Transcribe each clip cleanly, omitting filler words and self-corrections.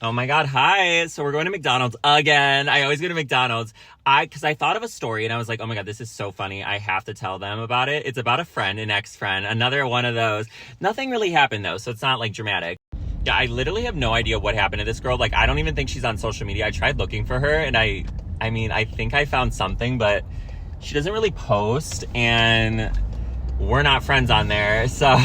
Oh my God, hi. So we're going to McDonald's again. I always go to McDonald's. Because I thought of a story and I was like, oh my God, this is so funny. I have to tell them about it. It's about a friend, an ex-friend, another one of those. Nothing really happened though, so it's not like dramatic. Yeah, I literally have no idea what happened to this girl. Like, I don't even think she's on social media. I tried looking for her and I think I found something, but she doesn't really post and we're not friends on there. So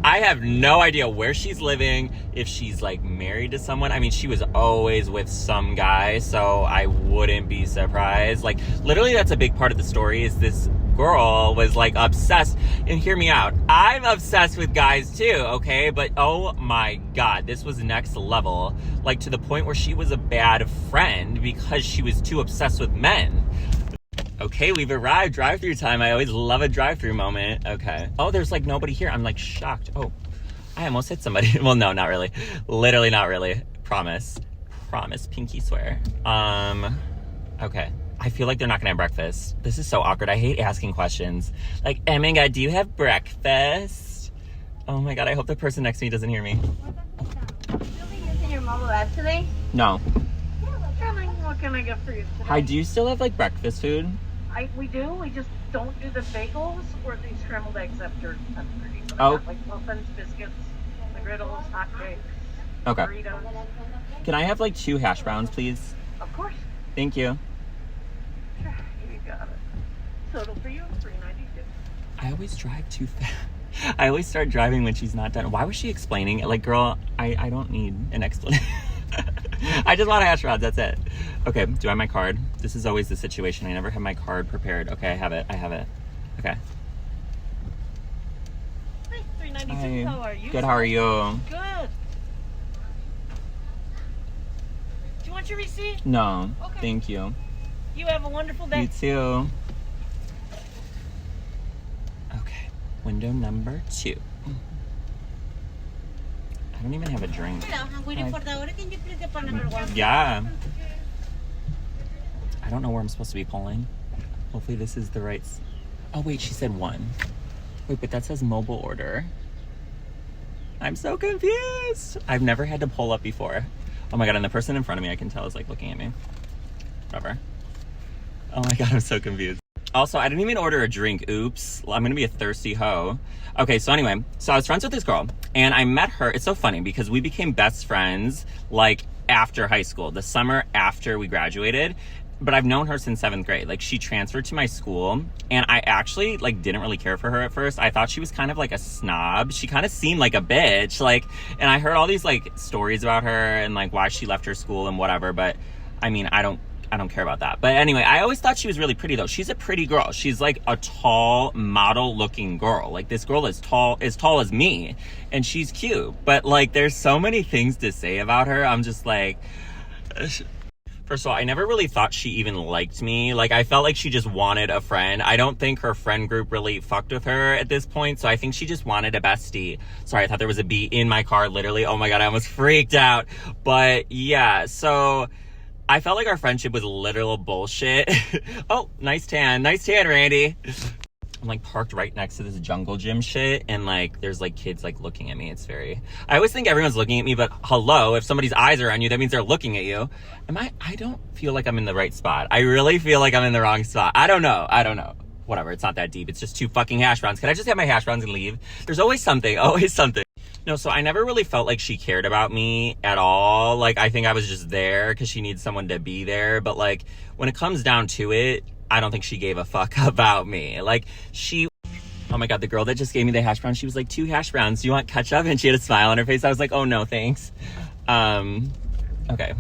I have no idea where she's living, if she's like married to someone. I mean, she was always with some guy, so I wouldn't be surprised. Like, literally that's a big part of the story, is this girl was like obsessed. And hear me out, I'm obsessed with guys too, okay? But oh my God, this was next level. Like, to the point where she was a bad friend because she was too obsessed with men. Okay, we've arrived. Drive-through time. I always love a drive-through moment. Okay. Oh, there's like nobody here. I'm like shocked. Oh, I almost hit somebody. Well, no, not really. Literally not really. Promise. Promise. Pinky swear. Okay. I feel like they're not gonna have breakfast. This is so awkward. I hate asking questions. Like, oh my God, do you have breakfast? Oh my God, I hope the person next to me doesn't hear me. You'll be using your mobile app today? No. What can I get for you today? Hi, do you still have like breakfast food? We do. We just don't do the bagels or the scrambled eggs after 10:30. But Oh. I got, like muffins, biscuits, McGriddles, hot cakes, Okay. burritos. Can I have like 2 hash browns, please? Of course. Thank you. Sure, you got it. Total for you, $3.92. I always drive too fast. I always start driving when she's not done. Why was she explaining? Like, girl, I don't need an explanation. I just want a hash browns, that's it. Okay, do I have my card? This is always the situation. I never have my card prepared. Okay, I have it. Okay. Hey, $3.92. Hi. How are you? Good, how are you? Good. Do you want your receipt? No, Okay. thank you. You have a wonderful day. You too. Okay, window number 2. I don't even have a drink. I'm waiting for the order. Can you please get pan number 1? Yeah. I don't know where I'm supposed to be pulling. Hopefully this is the right... Oh, wait, she said 1. Wait, but that says mobile order. I'm so confused. I've never had to pull up before. Oh my God, and the person in front of me, I can tell, is like looking at me. Whatever. Oh my God, I'm so confused. Also, I didn't even order a drink. Oops. I'm gonna be a thirsty hoe. Okay, so anyway, so I was friends with this girl and I met her. It's so funny because we became best friends like after high school, the summer after we graduated. But I've known her since 7th grade. Like, she transferred to my school and I actually like didn't really care for her at first. I thought she was kind of like a snob. She kind of seemed like a bitch. Like, and I heard all these like stories about her and like why she left her school and whatever. But I mean, I don't care about that. But anyway, I always thought she was really pretty though. She's a pretty girl. She's like a tall model looking girl. Like, this girl is tall as me and she's cute. But like, there's so many things to say about her. I'm just like, first of all, I never really thought she even liked me. Like, I felt like she just wanted a friend. I don't think her friend group really fucked with her at this point. So I think she just wanted a bestie. Sorry, I thought there was a bee in my car, literally. Oh my God, I almost freaked out. But yeah, so I felt like our friendship was literal bullshit. Oh, nice tan, Randy. I'm like parked right next to this jungle gym shit and like there's like kids like looking at me. It's very, I always think everyone's looking at me, but hello, if somebody's eyes are on you, that means they're looking at you. I don't feel like I'm in the right spot. I really feel like I'm in the wrong spot. I don't know. Whatever, it's not that deep. It's just 2 fucking hash browns. Can I just have my hash browns and leave? There's always something. No, so I never really felt like she cared about me at all. Like, I think I was just there because she needs someone to be there. But like, when it comes down to it, I don't think she gave a fuck about me. Like, oh my God, the girl that just gave me the hash brown, she was like, 2 hash browns. Do you want ketchup? And she had a smile on her face. I was like, oh no, thanks. Okay.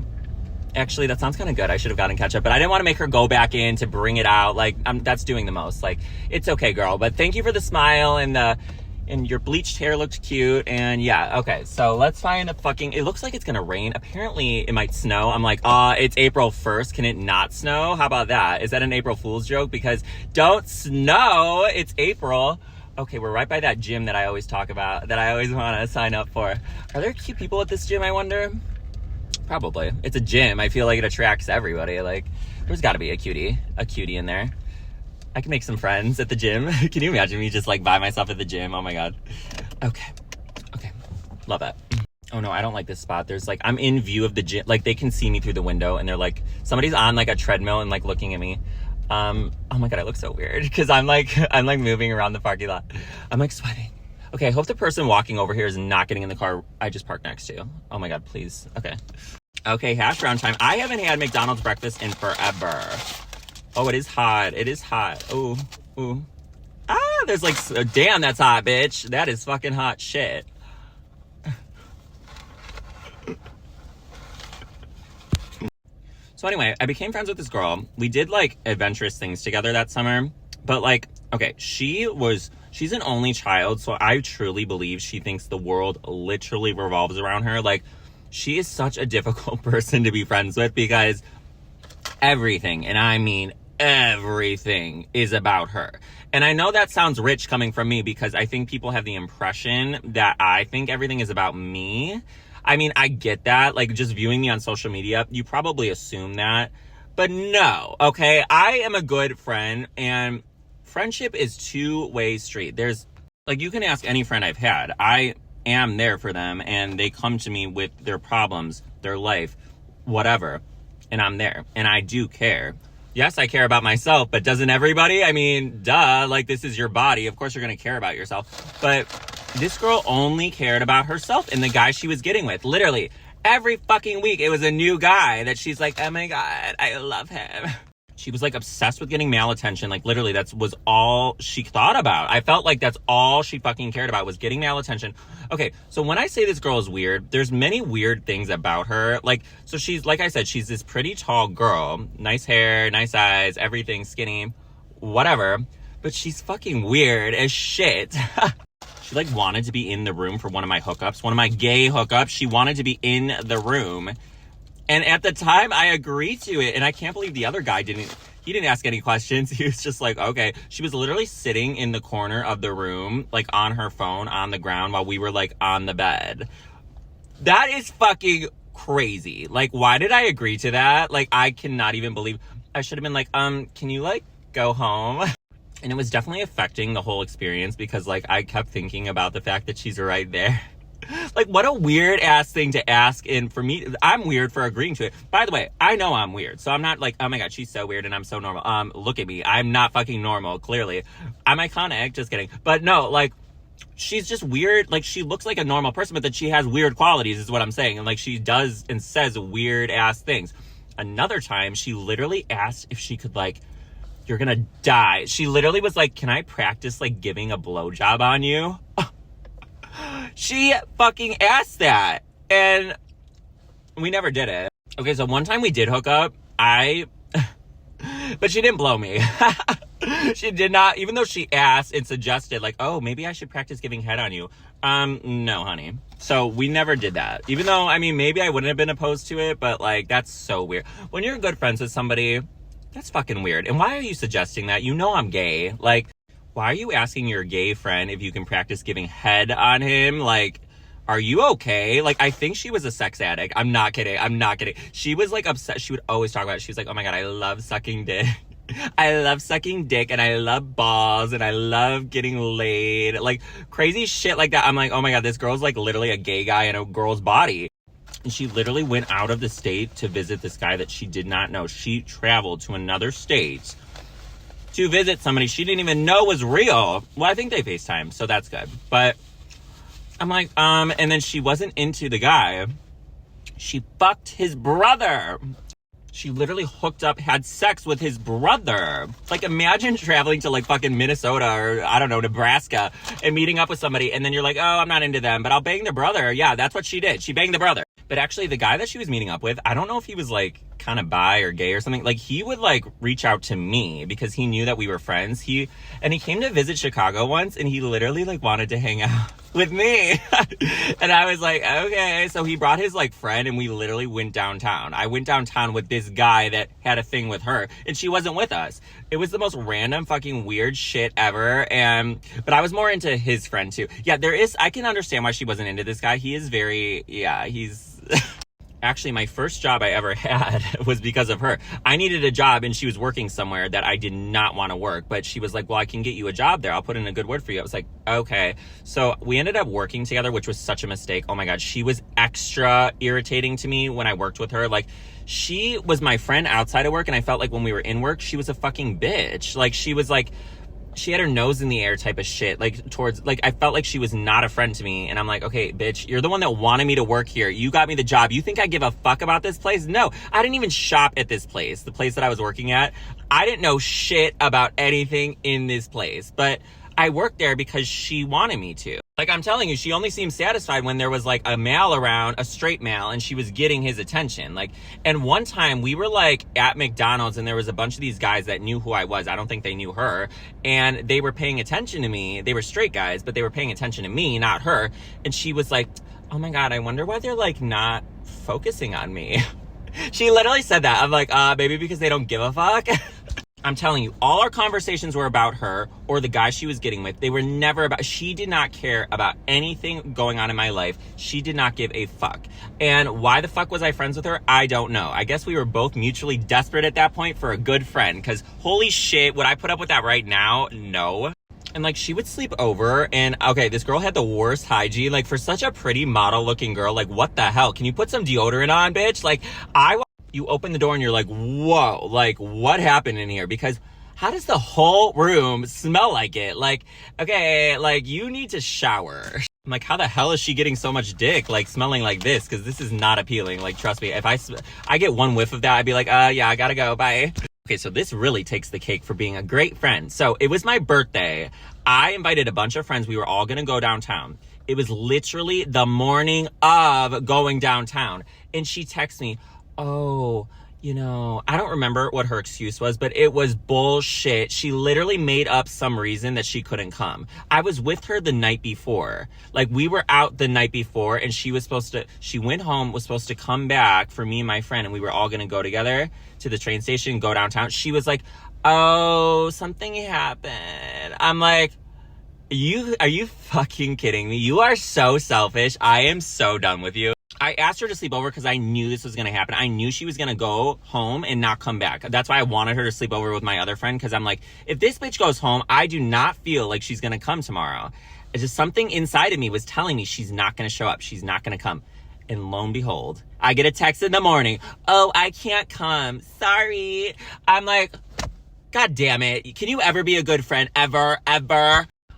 Actually, that sounds kind of good. I should have gotten ketchup, but I didn't want to make her go back in to bring it out. Like, that's doing the most. Like, it's okay, girl. But thank you for the smile and your bleached hair looked cute. And yeah, okay. So let's find it looks like it's going to rain. Apparently it might snow. I'm like, it's April 1st. Can it not snow? How about that? Is that an April Fool's joke? Because don't snow. It's April. Okay, we're right by that gym that I always talk about, that I always want to sign up for. Are there cute people at this gym, I wonder? Probably. It's a gym. I feel like it attracts everybody. Like, there's got to be a cutie in there. I can make some friends at the gym. Can you imagine me just like by myself at the gym? Oh my God. Okay. Love that. Oh no, I don't like this spot. There's like, I'm in view of the gym. Like they can see me through the window and they're like, somebody's on like a treadmill and like looking at me. Oh my God, I look so weird because I'm like moving around the parking lot. I'm like sweating. Okay, I hope the person walking over here is not getting in the car I just parked next to. Oh my God, please. Okay, hash brown time. I haven't had McDonald's breakfast in forever. Oh, it is hot. It is hot. Ooh. Ah, there's like, damn, that's hot, bitch. That is fucking hot shit. So anyway, I became friends with this girl. We did like adventurous things together that summer. But like, okay, she's an only child. So I truly believe she thinks the world literally revolves around her. Like, she is such a difficult person to be friends with because everything, and I mean everything, is about her. And I know that sounds rich coming from me because I think people have the impression that I think everything is about me. I mean, I get that. Like, just viewing me on social media, you probably assume that. But no, okay? I am a good friend, and friendship is two-way street. There's, like, you can ask any friend I've had. I am there for them, and they come to me with their problems, their life, whatever. And I'm there, and I do care. Yes, I care about myself, but doesn't everybody? I mean, duh, like, this is your body. Of course you're going to care about yourself. But this girl only cared about herself and the guy she was getting with. Literally, every fucking week, it was a new guy that she's like, oh my God, I love him. She was like obsessed with getting male attention. Like, literally, that was all she thought about. I felt like that's all she fucking cared about was getting male attention. Okay, so when I say this girl is weird, there's many weird things about her. Like, so she's, like I said, she's this pretty tall girl. Nice hair, nice eyes, everything, skinny, whatever. But she's fucking weird as shit. She like wanted to be in the room for one of my hookups, one of my gay hookups. She wanted to be in the room. And at the time, I agreed to it. And I can't believe the other guy didn't ask any questions. He was just like, okay. She was literally sitting in the corner of the room, like on her phone, on the ground, while we were like on the bed. That is fucking crazy. Like, why did I agree to that? Like, I cannot even believe. I should have been like, can you like go home? And it was definitely affecting the whole experience because like I kept thinking about the fact that she's right there. Like, what a weird ass thing to ask. And for me, I'm weird for agreeing to it. By the way, I know I'm weird. So I'm not like, oh my God, she's so weird and I'm so normal. Look at me. I'm not fucking normal, clearly. I'm iconic. Just kidding. But no, like, she's just weird. Like, she looks like a normal person, but that she has weird qualities is what I'm saying. And like, she does and says weird ass things. Another time, she literally asked if she could like, you're gonna die. She literally was like, can I practice like giving a blowjob on you? She fucking asked that. And we never did it. Okay, so one time we did hook up. But she didn't blow me. She did not, even though she asked and suggested like, oh, maybe I should practice giving head on you. No, honey. So we never did that. Even though, I mean, maybe I wouldn't have been opposed to it, but like, that's so weird. When you're good friends with somebody, that's fucking weird. And why are you suggesting that? You know I'm gay. Like, why are you asking your gay friend if you can practice giving head on him? Like, are you okay? Like, I think she was a sex addict. I'm not kidding. She was like upset. She would always talk about it. She was like, oh my God, I love sucking dick. I love sucking dick and I love balls and I love getting laid. Like, crazy shit like that. I'm like, oh my God, this girl's like literally a gay guy in a girl's body. And she literally went out of the state to visit this guy that she did not know. She traveled to another state to visit somebody she didn't even know was real. Well, I think they FaceTime, so that's good. But I'm like, and then she wasn't into the guy. She fucked his brother. She literally hooked up, had sex with his brother. Like, imagine traveling to like fucking Minnesota or I don't know, Nebraska and meeting up with somebody and then you're like, oh, I'm not into them, but I'll bang their brother. Yeah, that's what she did. She banged the brother. But actually, the guy that she was meeting up with, I don't know if he was like kind of bi or gay or something. Like, he would like reach out to me because he knew that we were friends. He came to visit Chicago once and he literally like wanted to hang out with me. And I was like, okay. So he brought his like friend and we literally went downtown. I went downtown with this guy that had a thing with her and she wasn't with us. It was the most random fucking weird shit ever. But I was more into his friend too. Yeah, I can understand why she wasn't into this guy. He is very, he's Actually, my first job I ever had was because of her. I needed a job and she was working somewhere that I did not want to work, but she was like, well, I can get you a job there. I'll put in a good word for you. I was like, okay. So we ended up working together, which was such a mistake. Oh my God. She was extra irritating to me when I worked with her. Like, she was my friend outside of work, and I felt like when we were in work, she was a fucking bitch. Like, she was like, she had her nose in the air type of shit, like towards, like, I felt like she was not a friend to me. And I'm like, okay, bitch, you're the one that wanted me to work here. You got me the job. You think I give a fuck about this place? No, I didn't even shop at this place, the place that I was working at. I didn't know shit about anything in this place, but I worked there because she wanted me to. Like, I'm telling you, she only seemed satisfied when there was like a male around, a straight male, and she was getting his attention. Like, and one time we were like at McDonald's and there was a bunch of these guys that knew who I was. I don't think they knew her. And they were paying attention to me. They were straight guys, but they were paying attention to me, not her. And she was like, oh my God, I wonder why they're like not focusing on me. She literally said that. I'm like, maybe because they don't give a fuck. I'm telling you, all our conversations were about her or the guy she was getting with. They were never about, she did not care about anything going on in my life. She did not give a fuck. And why the fuck was I friends with her? I don't know. I guess we were both mutually desperate at that point for a good friend, because holy shit, would I put up with that right now? No. And like, she would sleep over, and okay, this girl had the worst hygiene. Like, for such a pretty model looking girl, like, what the hell? Can you put some deodorant on, bitch? Like, you open the door and you're like, whoa, like, what happened in here? Because how does the whole room smell like it? Like, okay, like, you need to shower. I'm like, how the hell is she getting so much dick, like, smelling like this? Because this is not appealing. Like, trust me, if I get one whiff of that, I'd be like, yeah, I gotta go, bye. Okay, so this really takes the cake for being a great friend. So it was my birthday. I invited a bunch of friends. We were all gonna go downtown. It was literally the morning of going downtown. And she texts me, oh, you know, I don't remember what her excuse was, but it was bullshit. She literally made up some reason that she couldn't come. I was with her the night before. Like, we were out the night before, and she went home, was supposed to come back for me and my friend, and we were all gonna go together to the train station, go downtown. She was like, oh, something happened. I'm like, are you fucking kidding me? You are so selfish. I am so done with you. I asked her to sleep over because I knew this was going to happen. I knew she was going to go home and not come back. That's why I wanted her to sleep over with my other friend, because I'm like, if this bitch goes home, I do not feel like she's going to come tomorrow. It's just something inside of me was telling me she's not going to show up. She's not going to come. And lo and behold, I get a text in the morning. Oh, I can't come. Sorry. I'm like, God damn it. Can you ever be a good friend? Ever?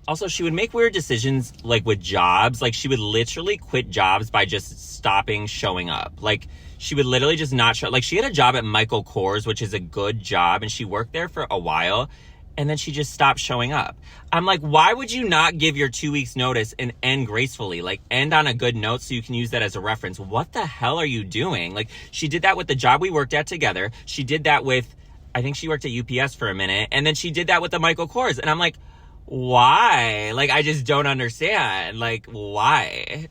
Also, she would make weird decisions, like with jobs. Like, she would literally quit jobs by just stopping showing up. Like, she would literally just not show. Like, she had a job at Michael Kors, which is a good job, and she worked there for a while, and then she just stopped showing up. I'm like, why would you not give your 2 weeks notice and end gracefully? Like, end on a good note so you can use that as a reference. What the hell are you doing? Like, she did that with the job we worked at together. She did that with, I think she worked at UPS for a minute, and then she did that with the Michael Kors, and I'm like, why? Like, I just don't understand. Like, why?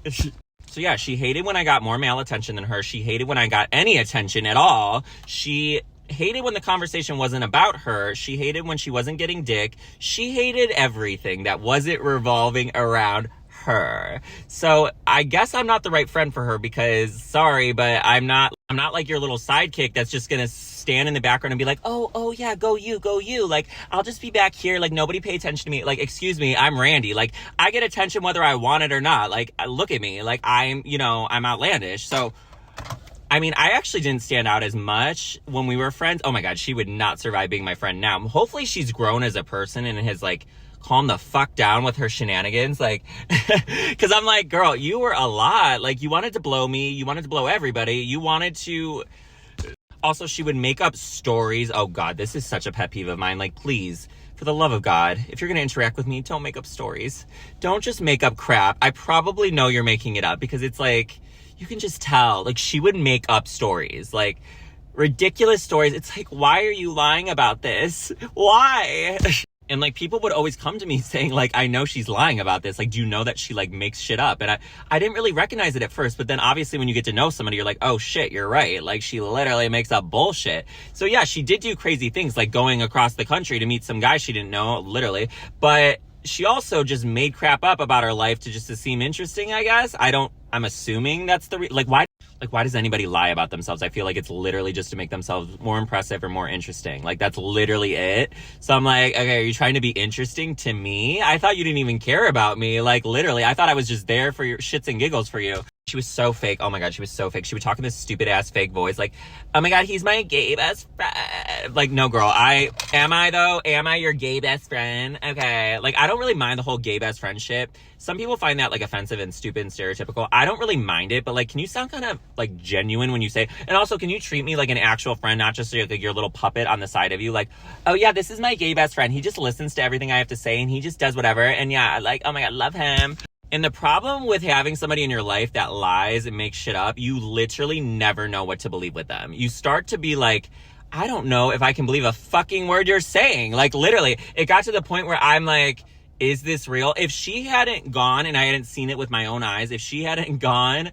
So yeah, she hated when I got more male attention than her. She hated when I got any attention at all. She hated when the conversation wasn't about her. She hated when she wasn't getting dick. She hated everything that wasn't revolving around her. So I guess I'm not the right friend for her, because sorry, but I'm not like your little sidekick that's just gonna stand in the background and be like, oh yeah, go you. Like, I'll just be back here. Like, nobody pay attention to me. Like, excuse me, I'm Randy. Like, I get attention whether I want it or not. Like, look at me. Like, I'm outlandish. So, I mean, I actually didn't stand out as much when we were friends. Oh my God, she would not survive being my friend now. Hopefully she's grown as a person and has, like, calmed the fuck down with her shenanigans. Like, because I'm like, girl, you were a lot. Like, you wanted to blow me. You wanted to blow everybody. You wanted to... Also, she would make up stories. Oh God, this is such a pet peeve of mine. Like, please, for the love of God, if you're going to interact with me, don't make up stories. Don't just make up crap. I probably know you're making it up, because it's like, you can just tell. Like, she would make up stories, like ridiculous stories. It's like, why are you lying about this? Why? And like, people would always come to me saying, like, I know she's lying about this. Like, do you know that she like makes shit up? And I didn't really recognize it at first, but then obviously when you get to know somebody, you're like, oh shit, you're right. Like, she literally makes up bullshit. So yeah, she did do crazy things, like going across the country to meet some guy she didn't know, literally. But she also just made crap up about her life to seem interesting, I guess. I'm assuming that's like, Like, why does anybody lie about themselves? I feel like it's literally just to make themselves more impressive or more interesting. Like, that's literally it. So I'm like, okay, are you trying to be interesting to me? I thought you didn't even care about me. Like, literally, I thought I was just there for your shits and giggles for you. She was so fake. Oh my God, she was so fake. She would talk in this stupid ass fake voice. Like, oh my God, he's my gay best friend. Like, no girl, am I your gay best friend? Okay. Like, I don't really mind the whole gay best friendship. Some people find that like offensive and stupid and stereotypical. I don't really mind it, but like, can you sound kind of like genuine when you say, and also can you treat me like an actual friend, not just like your little puppet on the side of you? Like, oh yeah, this is my gay best friend. He just listens to everything I have to say and he just does whatever. And yeah, like, oh my God, love him. And the problem with having somebody in your life that lies and makes shit up, you literally never know what to believe with them. You start to be like, I don't know if I can believe a fucking word you're saying. Like, literally, it got to the point where I'm like, is this real? If she hadn't gone and I hadn't seen it with my own eyes, if she hadn't gone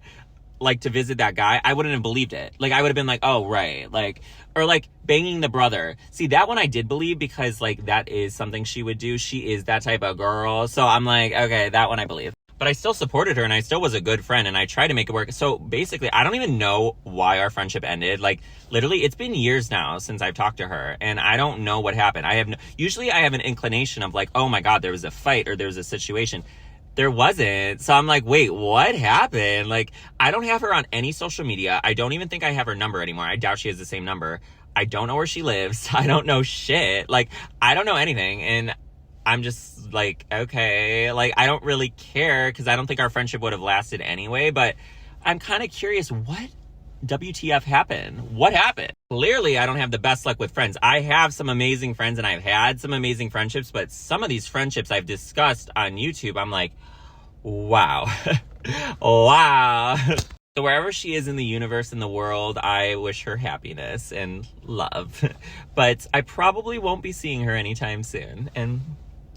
like to visit that guy, I wouldn't have believed it. Like, I would have been like, oh, right. Like, or like banging the brother. See, that one I did believe because like that is something she would do. She is that type of girl. So I'm like, okay, that one I believe. But I still supported her and I still was a good friend and I tried to make it work. So basically, I don't even know why our friendship ended. Like, literally, it's been years now since I've talked to her and I don't know what happened. Usually I have an inclination of like, oh my God, there was a fight or there was a situation. There wasn't. So I'm like, wait, what happened? Like, I don't have her on any social media. I don't even think I have her number anymore. I doubt she has the same number. I don't know where she lives. I don't know shit. Like, I don't know anything. And I'm just like, okay, like, I don't really care because I don't think our friendship would have lasted anyway, but I'm kind of curious, what WTF happened? What happened? Clearly, I don't have the best luck with friends. I have some amazing friends and I've had some amazing friendships, but some of these friendships I've discussed on YouTube, I'm like, wow, wow. So wherever she is in the universe, in the world, I wish her happiness and love, but I probably won't be seeing her anytime soon, and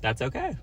that's okay.